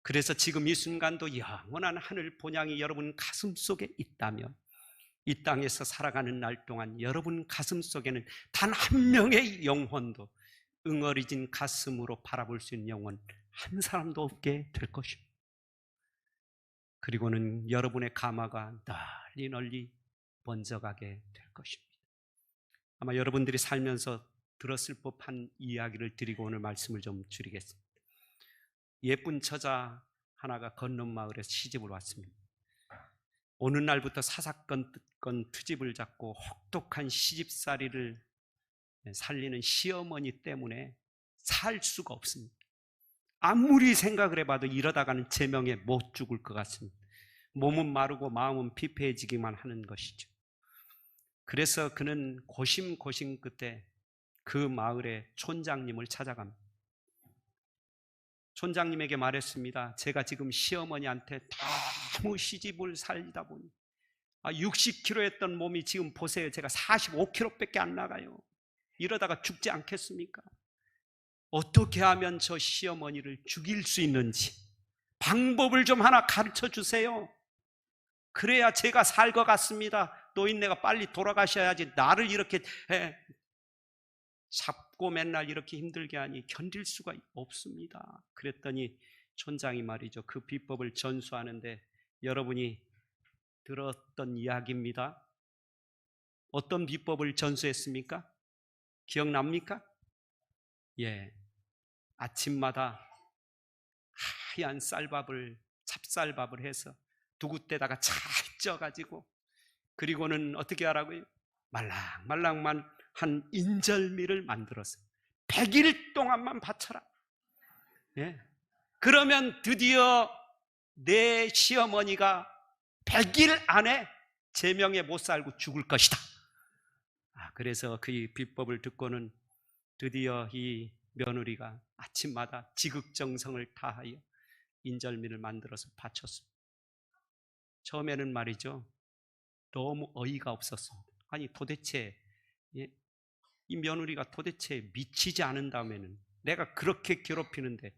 그래서 지금 이 순간도 영원한 하늘 본향이 여러분 가슴 속에 있다면 이 땅에서 살아가는 날 동안 여러분 가슴 속에는 단 한 명의 영혼도 응어리진 가슴으로 바라볼 수 있는 영혼 한 사람도 없게 될 것입니다. 그리고는 여러분의 감화가 널리 널리 번져가게 될 것입니다. 아마 여러분들이 살면서 들었을 법한 이야기를 드리고 오늘 말씀을 좀 줄이겠습니다. 예쁜 처자 하나가 건넌 마을에 시집을 왔습니다. 어느 날부터 사사건 트집을 잡고 혹독한 시집살이를 살리는 시어머니 때문에 살 수가 없습니다. 아무리 생각을 해봐도 이러다가는 제명에 못 죽을 것 같습니다. 몸은 마르고 마음은 피폐해지기만 하는 것이죠. 그래서 그는 고심고심 끝에 그 마을의 촌장님을 찾아갑니다. 촌장님에게 말했습니다. 제가 지금 시어머니한테 너무 시집을 살리다 보니 60kg 했던 몸이 지금 보세요. 제가 45kg밖에 안 나가요. 이러다가 죽지 않겠습니까? 어떻게 하면 저 시어머니를 죽일 수 있는지 방법을 좀 하나 가르쳐 주세요. 그래야 제가 살 것 같습니다. 노인네가 빨리 돌아가셔야지 나를 이렇게 잡고 맨날 이렇게 힘들게 하니 견딜 수가 없습니다. 그랬더니 촌장이 말이죠. 그 비법을 전수하는데 여러분이 들었던 이야기입니다. 어떤 비법을 전수했습니까? 기억납니까? 예, 아침마다 하얀 쌀밥을 찹쌀밥을 해서 두구대다가 잘 쪄가지고 그리고는 어떻게 하라고요? 말랑말랑만 한 인절미를 만들어서 100일 동안만 바쳐라. 예. 그러면 드디어 내 시어머니가 100일 안에 제명에 못 살고 죽을 것이다. 그래서 그 비법을 듣고는 드디어 이 며느리가 아침마다 지극정성을 다하여 인절미를 만들어서 바쳤습니다. 처음에는 말이죠. 너무 어이가 없었습니다. 아니 도대체 이 며느리가 도대체 미치지 않은다면은 내가 그렇게 괴롭히는데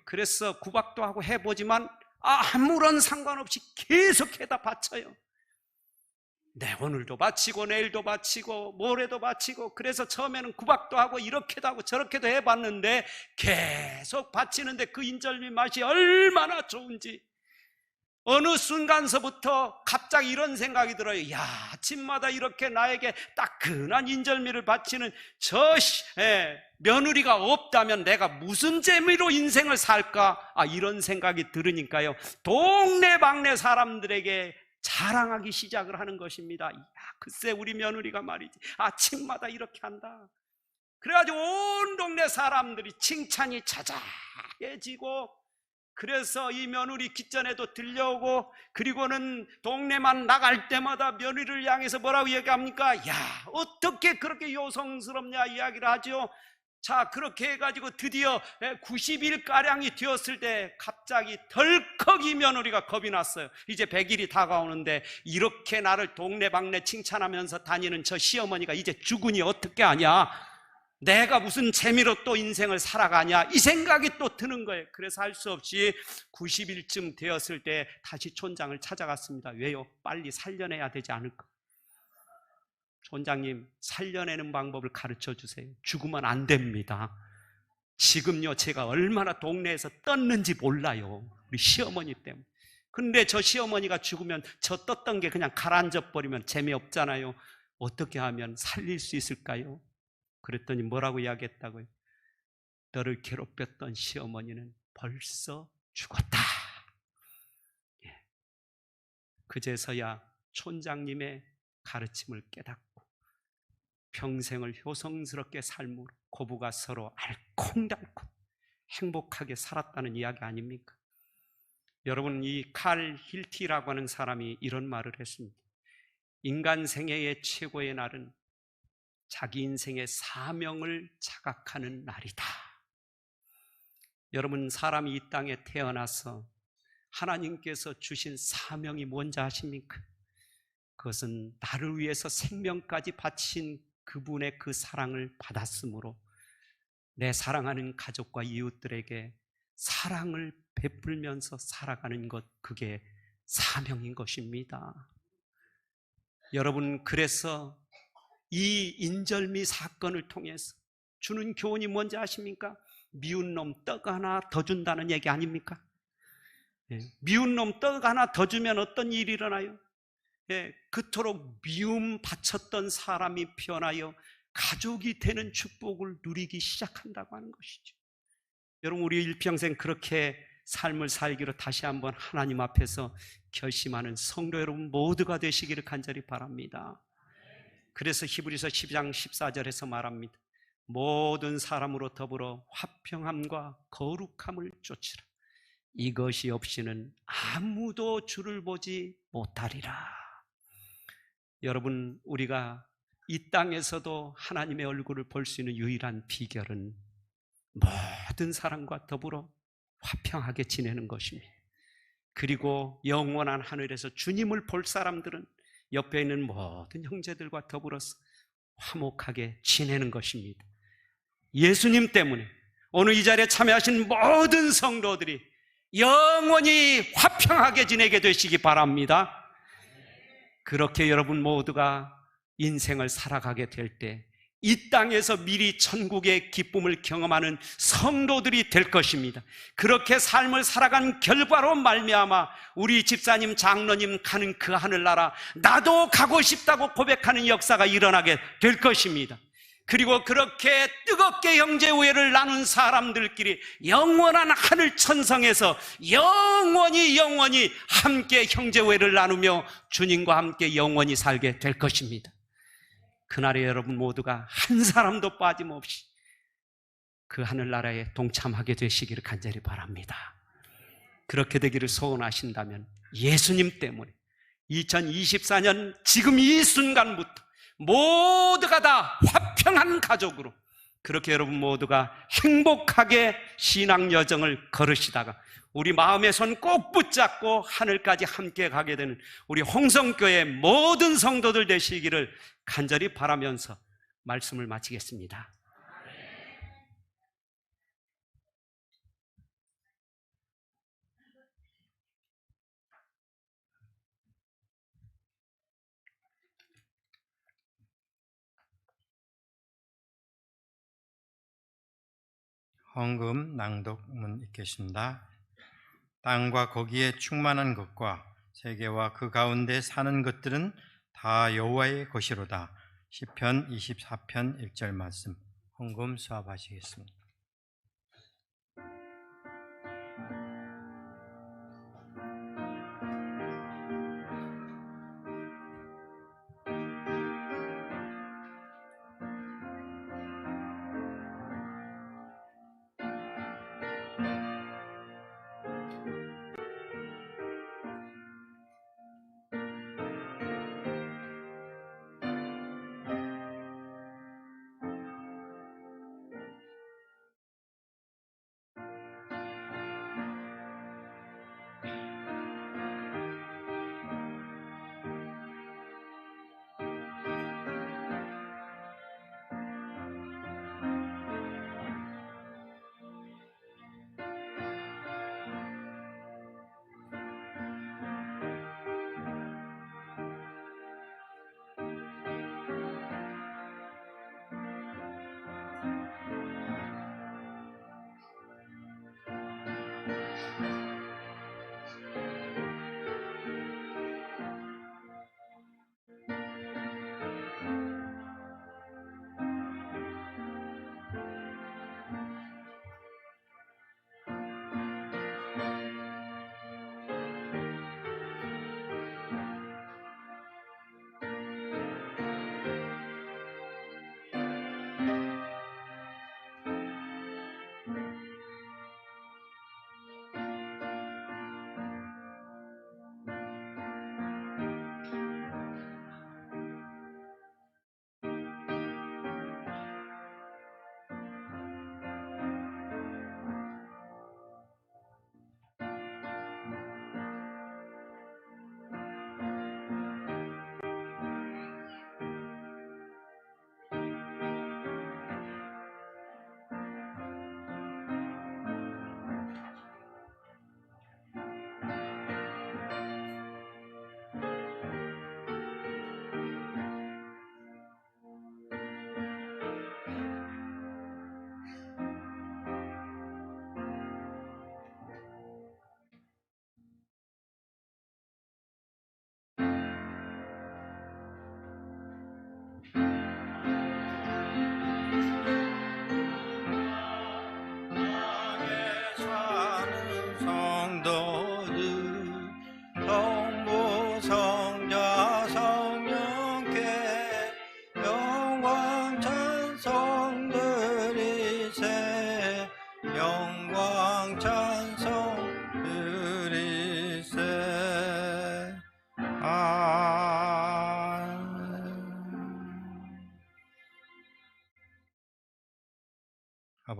그래서 구박도 하고 해보지만 아무런 상관없이 계속해다 바쳐요. 네, 오늘도 바치고 내일도 바치고 모레도 바치고 그래서 처음에는 구박도 하고 이렇게도 하고 저렇게도 해봤는데 계속 바치는데 그 인절미 맛이 얼마나 좋은지 어느 순간서부터 갑자기 이런 생각이 들어요. 야, 아침마다 이렇게 나에게 따끈한 인절미를 바치는 저 며느리가 없다면 내가 무슨 재미로 인생을 살까? 이런 생각이 들으니까요. 동네방네 사람들에게 자랑하기 시작을 하는 것입니다. 글쎄 우리 며느리가 말이지 아침마다 이렇게 한다. 그래가지고 온 동네 사람들이 칭찬이 자자해지고 그래서 이 며느리 kit전에도 들려오고 그리고는 동네만 나갈 때마다 며느리를 향해서 뭐라고 얘기합니까? 야, 어떻게 그렇게 요성스럽냐 이야기를 하죠. 자, 그렇게 해가지고 드디어 90일가량이 되었을 때 갑자기 덜컥 이 며느리가 겁이 났어요. 이제 100일이 다가오는데 이렇게 나를 동네방네 칭찬하면서 다니는 저 시어머니가 이제 죽으니 어떻게 하냐? 내가 무슨 재미로 또 인생을 살아가냐? 이 생각이 또 드는 거예요. 그래서 할 수 없이 90일쯤 되었을 때 다시 촌장을 찾아갔습니다. 왜요? 빨리 살려내야 되지 않을까? 촌장님, 살려내는 방법을 가르쳐 주세요. 죽으면 안 됩니다. 지금요 제가 얼마나 동네에서 떴는지 몰라요. 우리 시어머니 때문에. 근데 저 시어머니가 죽으면 저 떴던 게 그냥 가라앉아 버리면 재미없잖아요. 어떻게 하면 살릴 수 있을까요? 그랬더니 뭐라고 이야기했다고요? 너를 괴롭혔던 시어머니는 벌써 죽었다. 그제서야 촌장님의 가르침을 깨닫고 평생을 효성스럽게 삶으로 고부가 서로 알콩달콩 행복하게 살았다는 이야기 아닙니까? 여러분, 이 칼 힐티라고 하는 사람이 이런 말을 했습니다. 인간 생애의 최고의 날은 자기 인생의 사명을 자각하는 날이다. 여러분, 사람이 이 땅에 태어나서 하나님께서 주신 사명이 뭔지 아십니까? 그것은 나를 위해서 생명까지 바친 그분의 그 사랑을 받았으므로 내 사랑하는 가족과 이웃들에게 사랑을 베풀면서 살아가는 것, 그게 사명인 것입니다. 여러분, 그래서 이 인절미 사건을 통해서 주는 교훈이 뭔지 아십니까? 미운 놈 떡 하나 더 준다는 얘기 아닙니까? 미운 놈 떡 하나 더 주면 어떤 일이 일어나요? 그토록 미움 바쳤던 사람이 변하여 가족이 되는 축복을 누리기 시작한다고 하는 것이죠. 여러분, 우리 일평생 그렇게 삶을 살기로 다시 한번 하나님 앞에서 결심하는 성도 여러분 모두가 되시기를 간절히 바랍니다. 그래서 히브리서 12장 14절에서 말합니다. 모든 사람으로 더불어 화평함과 거룩함을 쫓으라. 이것이 없이는 아무도 주를 보지 못하리라. 여러분, 우리가 이 땅에서도 하나님의 얼굴을 볼 수 있는 유일한 비결은 모든 사람과 더불어 화평하게 지내는 것입니다. 그리고 영원한 하늘에서 주님을 볼 사람들은 옆에 있는 모든 형제들과 더불어서 화목하게 지내는 것입니다. 예수님 때문에 오늘 이 자리에 참여하신 모든 성도들이 영원히 화평하게 지내게 되시기 바랍니다. 그렇게 여러분 모두가 인생을 살아가게 될 때 이 땅에서 미리 천국의 기쁨을 경험하는 성도들이 될 것입니다. 그렇게 삶을 살아간 결과로 말미암아 우리 집사님, 장로님 가는 그 하늘나라 나도 가고 싶다고 고백하는 역사가 일어나게 될 것입니다. 그리고 그렇게 뜨겁게 형제 우애를 나눈 사람들끼리 영원한 하늘 천성에서 영원히 함께 형제 우애를 나누며 주님과 함께 영원히 살게 될 것입니다. 그날에 여러분 모두가 한 사람도 빠짐없이 그 하늘나라에 동참하게 되시기를 간절히 바랍니다. 그렇게 되기를 소원하신다면 예수님 때문에 2024년 지금 이 순간부터 모두가 다 화평한 가족으로 그렇게 여러분 모두가 행복하게 신앙 여정을 걸으시다가 우리 마음의 손 꼭 붙잡고 하늘까지 함께 가게 되는 우리 홍성교회 모든 성도들 되시기를 간절히 바라면서 말씀을 마치겠습니다. 헌금 낭독문 읽겠습니다. 땅과 거기에 충만한 것과 세계와 그 가운데 사는 것들은 다 여호와의 것이로다. 시편 24편 1절 말씀. 헌금 수합하시겠습니다.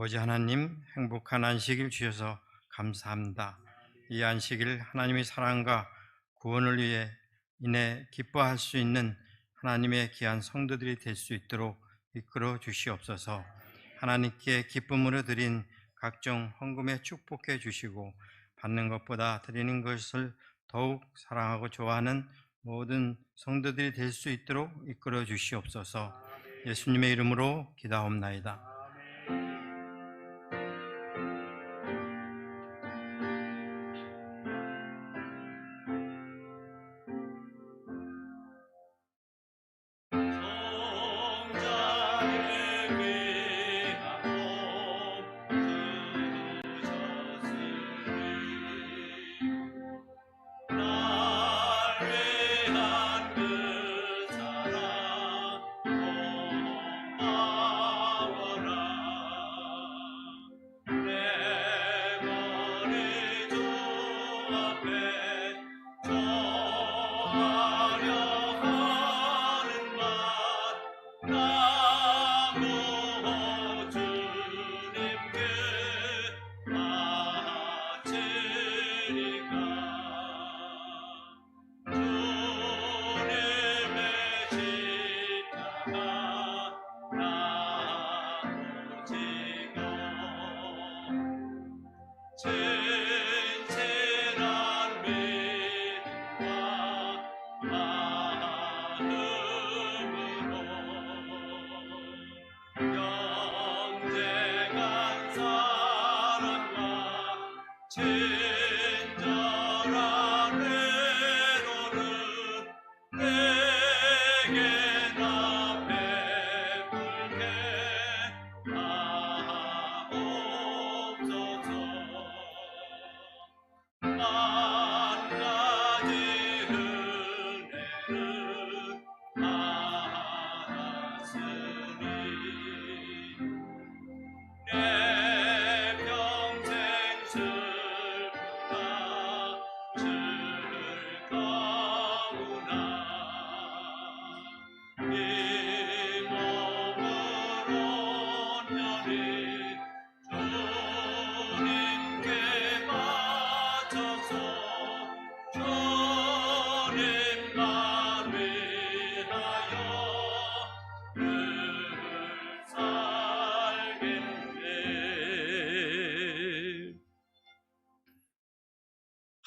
아버지 하나님, 행복한 안식일 주셔서 감사합니다. 이 안식일 하나님의 사랑과 구원을 위해 인해 기뻐할 수 있는 하나님의 귀한 성도들이 될 수 있도록 이끌어 주시옵소서. 하나님께 기쁨으로 드린 각종 헌금에 축복해 주시고 받는 것보다 드리는 것을 더욱 사랑하고 좋아하는 모든 성도들이 될 수 있도록 이끌어 주시옵소서. 예수님의 이름으로 기도하옵나이다.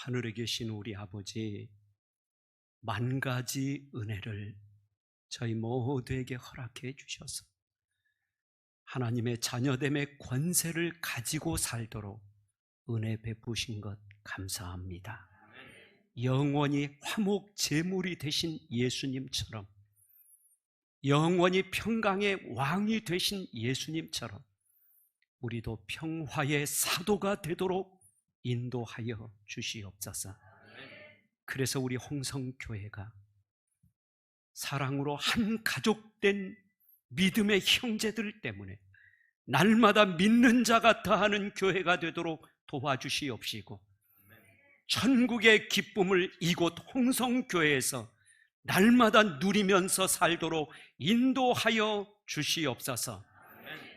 하늘에 계신 우리 아버지, 만 가지 은혜를 저희 모두에게 허락해 주셔서 하나님의 자녀됨의 권세를 가지고 살도록 은혜 베푸신 것 감사합니다. 영원히 화목 제물이 되신 예수님처럼, 영원히 평강의 왕이 되신 예수님처럼 우리도 평화의 사도가 되도록 인도하여 주시옵소서. 그래서 우리 홍성교회가 사랑으로 한 가족된 믿음의 형제들 때문에 날마다 믿는 자가 더하는 교회가 되도록 도와주시옵시고, 천국의 기쁨을 이곳 홍성교회에서 날마다 누리면서 살도록 인도하여 주시옵소서.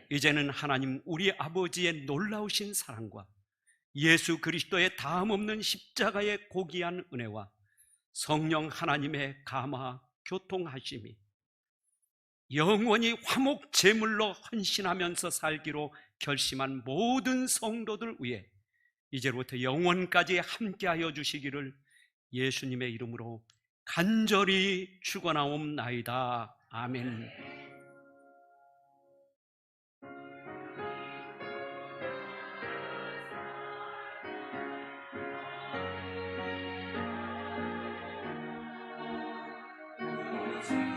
이제는 하나님 우리 아버지의 놀라우신 사랑과 예수 그리스도의 다함없는 십자가의 고귀한 은혜와 성령 하나님의 감화 교통하심이 영원히 화목 제물로 헌신하면서 살기로 결심한 모든 성도들 위해 이제부터 영원까지 함께하여 주시기를 예수님의 이름으로 간절히 축원하옵나이다. 아멘. 오직